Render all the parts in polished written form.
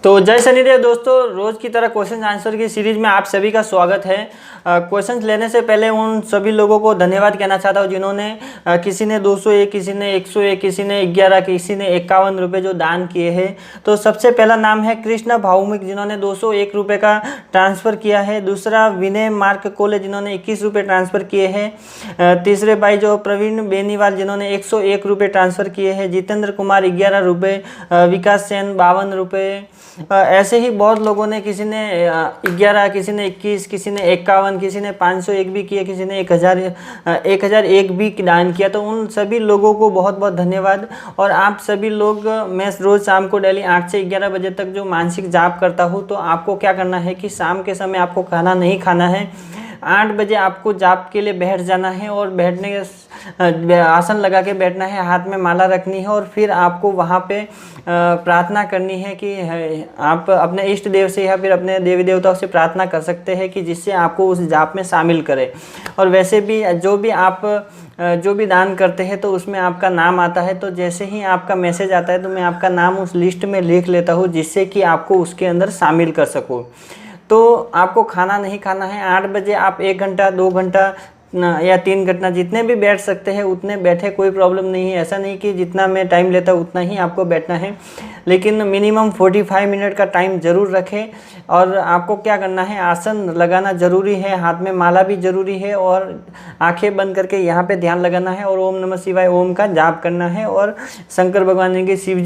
तो जय शनिदेव दोस्तों, रोज़ की तरह क्वेश्चन आंसर की सीरीज में आप सभी का स्वागत है। क्वेश्चंस लेने से पहले उन सभी लोगों को धन्यवाद कहना चाहता हूँ जिन्होंने किसी ने 201, किसी ने 101, किसी ने 11, किसी ने 51 रुपये जो दान किए हैं। तो सबसे पहला नाम है कृष्णा भावमिक जिन्होंने 201 रुपये का ट्रांसफ़र किया है। दूसरा विनय मार्क कोले जिन्होंने 21 रुपये ट्रांसफ़र किए हैं। तीसरे भाई जो प्रवीण बेनीवाल जिन्होंने 101 रुपये ट्रांसफ़र किए हैं। जितेंद्र कुमार 11 रुपये, विकास सेन 52 रुपये। ऐसे ही बहुत लोगों ने, किसी ने 11, किसी ने 21, किसी ने 51, किसी ने 501 भी किया, किसी ने 1001 भी दान किया। तो उन सभी लोगों को बहुत बहुत धन्यवाद। और आप सभी लोग, मैं रोज़ शाम को डेली 8 से 11 बजे तक जो मानसिक जाप करता हूँ, तो आपको क्या करना है कि शाम के समय आपको खाना नहीं खाना है। 8 बजे आपको जाप के लिए बैठ जाना है और बैठने आसन लगा के बैठना है, हाथ में माला रखनी है और फिर आपको वहाँ पे प्रार्थना करनी है कि आप अपने इष्ट देव से या फिर अपने देवी देवताओं से प्रार्थना कर सकते हैं कि जिससे आपको उस जाप में शामिल करें। और वैसे भी जो भी दान करते हैं तो उसमें आपका नाम आता है। तो जैसे ही आपका मैसेज आता है तो मैं आपका नाम उस लिस्ट में लिख लेता हूँ जिससे कि आपको उसके अंदर शामिल कर सकूँ। तो आपको खाना नहीं खाना है। 8 बजे आप 1 घंटा, 2 घंटा या 3 घंटा जितने भी बैठ सकते हैं उतने बैठे, कोई प्रॉब्लम नहीं है। ऐसा नहीं कि जितना मैं टाइम लेता हूँ उतना ही आपको बैठना है, लेकिन मिनिमम 45 मिनट का टाइम ज़रूर रखें। और आपको क्या करना है, आसन लगाना ज़रूरी है, हाथ में माला भी ज़रूरी है और आंखें बंद करके यहाँ पे ध्यान लगाना है और ओम नमः शिवाय ओम का जाप करना है। और शंकर भगवान के शिव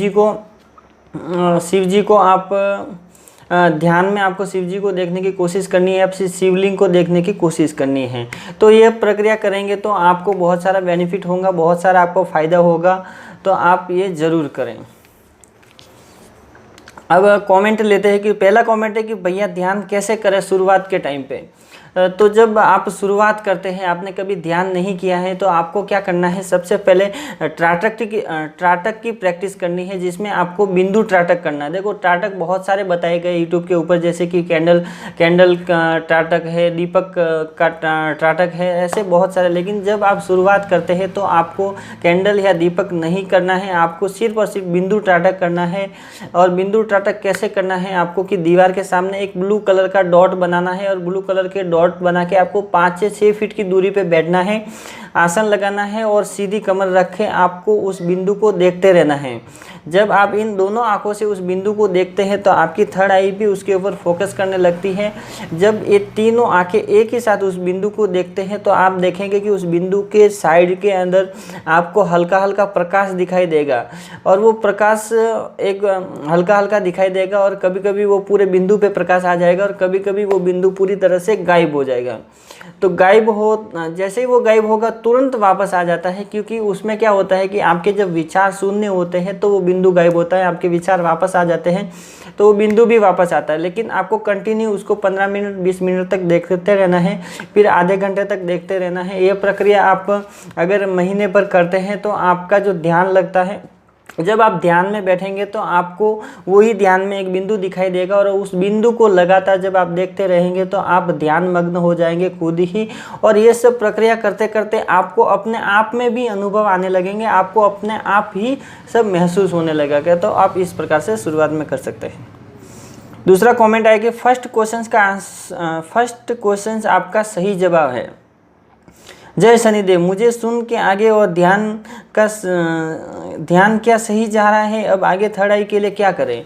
जी को आप ध्यान में, आपको शिव जी को देखने की कोशिश करनी है, आपसे शिवलिंग को देखने की कोशिश करनी है। तो ये प्रक्रिया करेंगे तो आपको बहुत सारा बेनिफिट होगा, बहुत सारा आपको फ़ायदा होगा। तो आप ये ज़रूर करें। अब कमेंट लेते हैं कि पहला कमेंट है कि भैया ध्यान कैसे करें शुरुआत के टाइम पे। तो जब आप शुरुआत करते हैं, आपने कभी ध्यान नहीं किया है, तो आपको क्या करना है, सबसे पहले त्राटक की प्रैक्टिस करनी है, जिसमें आपको बिंदु त्राटक करना है। देखो त्राटक बहुत सारे बताए गए यूट्यूब के ऊपर, जैसे कि कैंडल का त्राटक है, दीपक का त्राटक है, ऐसे बहुत सारे। लेकिन जब आप शुरुआत करते हैं तो आपको कैंडल या दीपक नहीं करना है, आपको सिर्फ और सिर्फ बिंदु त्राटक करना है। और बिंदु त्राटक कैसे करना है आपको, कि दीवार के सामने एक ब्लू कलर का डॉट बनाना है और ब्लू कलर के डॉट बना के आपको 5 से 6 फीट की दूरी पे बैठना है, आसन लगाना है और सीधी कमर रख के आपको उस बिंदु को देखते रहना है। जब आप इन दोनों आंखों से उस बिंदु को देखते हैं तो आपकी थर्ड आई भी उसके ऊपर फोकस करने लगती है। जब ये तीनों आंखें एक ही साथ उस बिंदु को देखते हैं तो आप देखेंगे कि उस बिंदु के साइड के अंदर आपको हल्का हल्का प्रकाश दिखाई देगा। और वो प्रकाश एक हल्का हल्का दिखाई देगा और कभी कभी वो पूरे बिंदु पे प्रकाश आ जाएगा और कभी कभी वो बिंदु पूरी तरह से गायब हो जाएगा। तो जैसे ही वो गायब होगा तुरंत वापस आ जाता है, क्योंकि उसमें क्या होता है कि आपके जब विचार शून्य होते हैं तो वो बिंदु गायब होता है, आपके विचार वापस आ जाते हैं तो वो बिंदु भी वापस आता है। लेकिन आपको कंटिन्यू उसको 15 मिनट 20 मिनट तक देखते रहना है, फिर आधे घंटे तक देखते रहना है। ये प्रक्रिया आप अगर महीने भर करते हैं तो आपका जो ध्यान लगता है, जब आप ध्यान में बैठेंगे तो आपको वही ध्यान में एक बिंदु दिखाई देगा और उस बिंदु को लगातार जब आप देखते रहेंगे तो आप ध्यान मग्न हो जाएंगे खुद ही। और ये सब प्रक्रिया करते करते आपको अपने आप में भी अनुभव आने लगेंगे, आपको अपने आप ही सब महसूस होने लगेगा। तो आप इस प्रकार से शुरुआत में कर सकते हैं। दूसरा कमेंट आया कि फर्स्ट क्वेश्चन आपका सही जवाब है। जय शनिदेव, मुझे सुन के आगे और ध्यान क्या सही जा रहा है, अब आगे थर्ड आई के लिए क्या करें।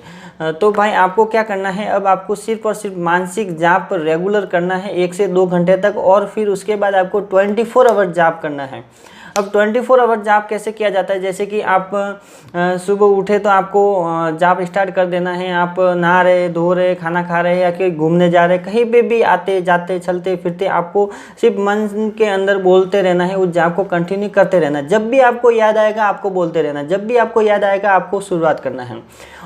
तो भाई आपको क्या करना है, अब आपको सिर्फ और सिर्फ मानसिक जाप रेगुलर करना है 1 से 2 घंटे तक, और फिर उसके बाद आपको 24 आवर जाप करना है। अब 24 आवर जाप कैसे किया जाता है, जैसे कि आप सुबह उठे तो आपको जाप स्टार्ट कर देना है। आप नहा रहे, धो रहे, खाना खा रहे या कि घूमने जा रहे, कहीं पे भी आते जाते चलते फिरते आपको सिर्फ मन के अंदर बोलते रहना है, उस जाप को कंटिन्यू करते रहना। जब भी आपको याद आएगा आपको बोलते रहना, जब भी आपको याद आएगा आपको शुरुआत करना है।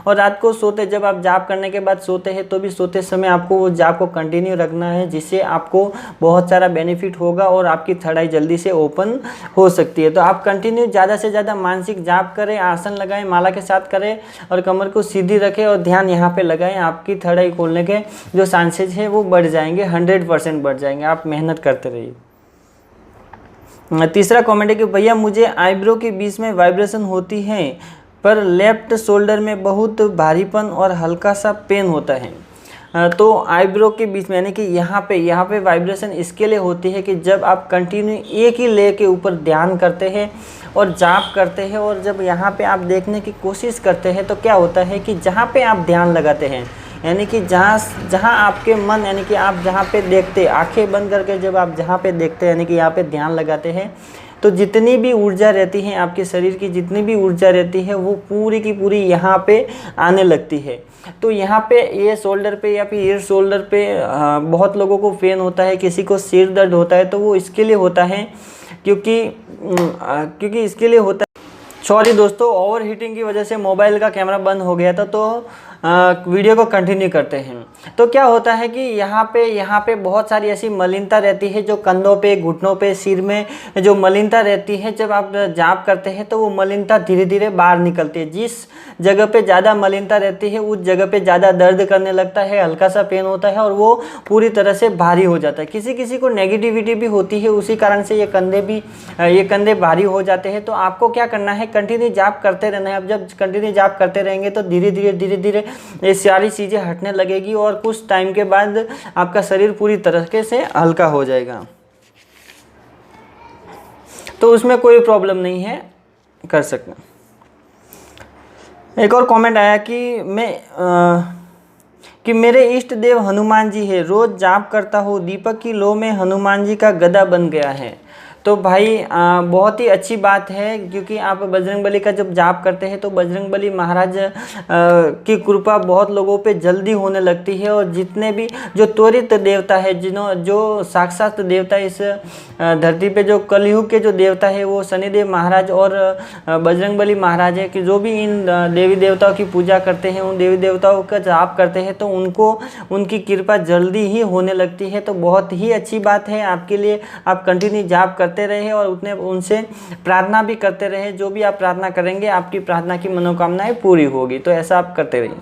और रात को सोते, जब आप जाप करने के बाद सोते हैं तो भी सोते समय आपको वो जाप को कंटिन्यू रखना है, जिससे आपको बहुत सारा बेनिफिट होगा और आपकी थर्ड आई जल्दी से ओपन हो सकती है। तो आप कंटिन्यू ज़्यादा से ज़्यादा मानसिक जाप करें, आसन लगाएं, माला के साथ करें और कमर को सीधी रखें और ध्यान यहाँ पे लगाएं। आपकी थर्ड आई खोलने के जो चांसेज है वो बढ़ जाएंगे, 100% बढ़ जाएंगे। आप मेहनत करते रहिए। तीसरा कमेंट है कि भैया मुझे आईब्रो के बीच में वाइब्रेशन होती है, पर लेफ्ट शोल्डर में बहुत भारीपन और हल्का सा पेन होता है। तो आईब्रो के बीच में यानी कि यहाँ पे वाइब्रेशन इसके लिए होती है कि जब आप कंटिन्यू एक ही ले के ऊपर ध्यान करते हैं और जाप करते हैं, और जब यहाँ पे आप देखने की कोशिश करते हैं तो क्या होता है कि जहाँ पे आप ध्यान लगाते हैं यानी कि जहाँ आपके मन यानी कि आप जहाँ पे देखते, आंखें बंद करके जब आप जहाँ पे देखते हैं यानी कि यहाँ पे ध्यान लगाते हैं, तो जितनी भी ऊर्जा रहती है आपके शरीर की, जितनी भी ऊर्जा रहती है वो पूरी की पूरी यहाँ पे आने लगती है। तो यहाँ पे ये शोल्डर पे या फिर ईयर शोल्डर पे बहुत लोगों को पेन होता है, किसी को सिर दर्द होता है, तो वो इसके लिए होता है क्योंकि इसके लिए होता है। सॉरी दोस्तों, ओवर हीटिंग की वजह से मोबाइल का कैमरा बंद हो गया था, तो वीडियो को कंटिन्यू करते हैं। तो क्या होता है कि यहाँ पे बहुत सारी ऐसी मलिनता रहती है जो कंधों पे, घुटनों पे, सिर में जो मलिनता रहती है, जब आप जाप करते हैं तो वो मलिनता धीरे धीरे बाहर निकलती है। जिस जगह पे ज़्यादा मलिनता रहती है उस जगह पे ज़्यादा दर्द करने लगता है, हल्का सा पेन होता है और वो पूरी तरह से भारी हो जाता है। किसी किसी को नेगेटिविटी भी होती है, उसी कारण से ये कंधे भारी हो जाते हैं। तो आपको क्या करना है, कंटिन्यू जाप करते रहना है। अब जब कंटिन्यू जाप करते रहेंगे तो धीरे धीरे ये सारी चीज़ें हटने लगेगी और कुछ टाइम के बाद आपका शरीर पूरी तरीके से हल्का हो जाएगा। तो उसमें कोई प्रॉब्लम नहीं है, कर सकते। एक और कमेंट आया कि मेरे इष्ट देव हनुमान जी है, रोज़ जाप करता हूँ, दीपक की लो में हनुमान जी का गदा बन गया है। तो भाई बहुत ही अच्छी बात है, क्योंकि आप बजरंगबली का जब जाप करते हैं तो बजरंगबली महाराज की कृपा बहुत लोगों पे जल्दी होने लगती है। और जितने भी जो त्वरित देवता है, जो साक्षात देवता इस धरती पे, जो कलयुग के जो देवता है वो शनिदेव महाराज और बजरंगबली महाराज है, कि जो भी इन देवी देवताओं की पूजा करते हैं, उन देवी देवताओं का जाप करते हैं तो उनको उनकी कृपा जल्दी ही होने लगती है। तो बहुत ही अच्छी बात है आपके लिए, आप कंटिन्यू जाप करते रहे और उनसे प्रार्थना भी करते रहे। जो भी आप प्रार्थना करेंगे आपकी प्रार्थना की मनोकामनाएं पूरी होगी, तो ऐसा आप करते रहिए।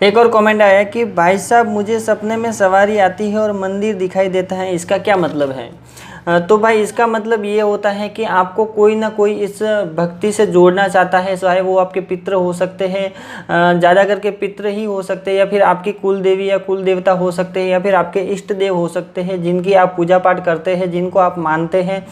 एक और कमेंट आया कि भाई साहब मुझे सपने में सवारी आती है और मंदिर दिखाई देता है, इसका क्या मतलब है? तो भाई इसका मतलब ये होता है कि आपको कोई ना कोई इस भक्ति से जोड़ना चाहता है, चाहे वो आपके पितृ हो सकते हैं, ज़्यादा करके पितृ ही हो सकते हैं, या फिर आपकी कुल देवी या कुल देवता हो सकते हैं, या फिर आपके इष्ट देव हो सकते हैं जिनकी आप पूजा पाठ करते हैं, जिनको आप मानते हैं।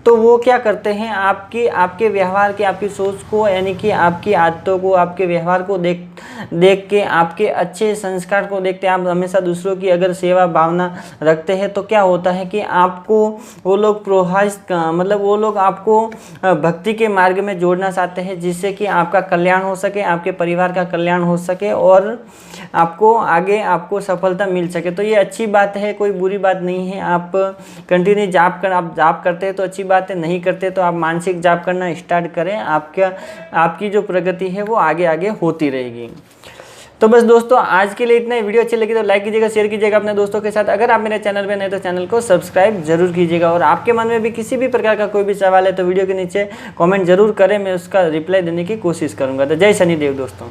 तो वो क्या करते हैं, आपके व्यवहार के, आपकी सोच को, यानी कि आपकी आदतों को, आपके व्यवहार को देख के, आपके अच्छे संस्कार को देखते, आप हमेशा दूसरों की अगर सेवा भावना रखते हैं तो क्या होता है कि आपको वो लोग वो लोग आपको भक्ति के मार्ग में जोड़ना चाहते हैं, जिससे कि आपका कल्याण हो सके, आपके परिवार का कल्याण हो सके और आपको आगे सफलता मिल सके। तो ये अच्छी बात है, कोई बुरी बात नहीं है। आप कंटिन्यू आप जाप करते हैं तो अच्छी बात है, नहीं करते तो आप मानसिक जाप करना स्टार्ट करें, आपकी जो प्रगति है वो आगे होती रहेगी। तो बस दोस्तों आज के लिए इतना ही। वीडियो अच्छी लगी तो लाइक कीजिएगा, शेयर कीजिएगा अपने दोस्तों के साथ। अगर आप मेरे चैनल पे नए तो चैनल को सब्सक्राइब जरूर कीजिएगा। और आपके मन में भी किसी भी प्रकार का कोई भी सवाल है तो वीडियो के नीचे कमेंट जरूर करें, मैं उसका रिप्लाई देने की कोशिश करूँगा। तो जय शनिदेव दोस्तों।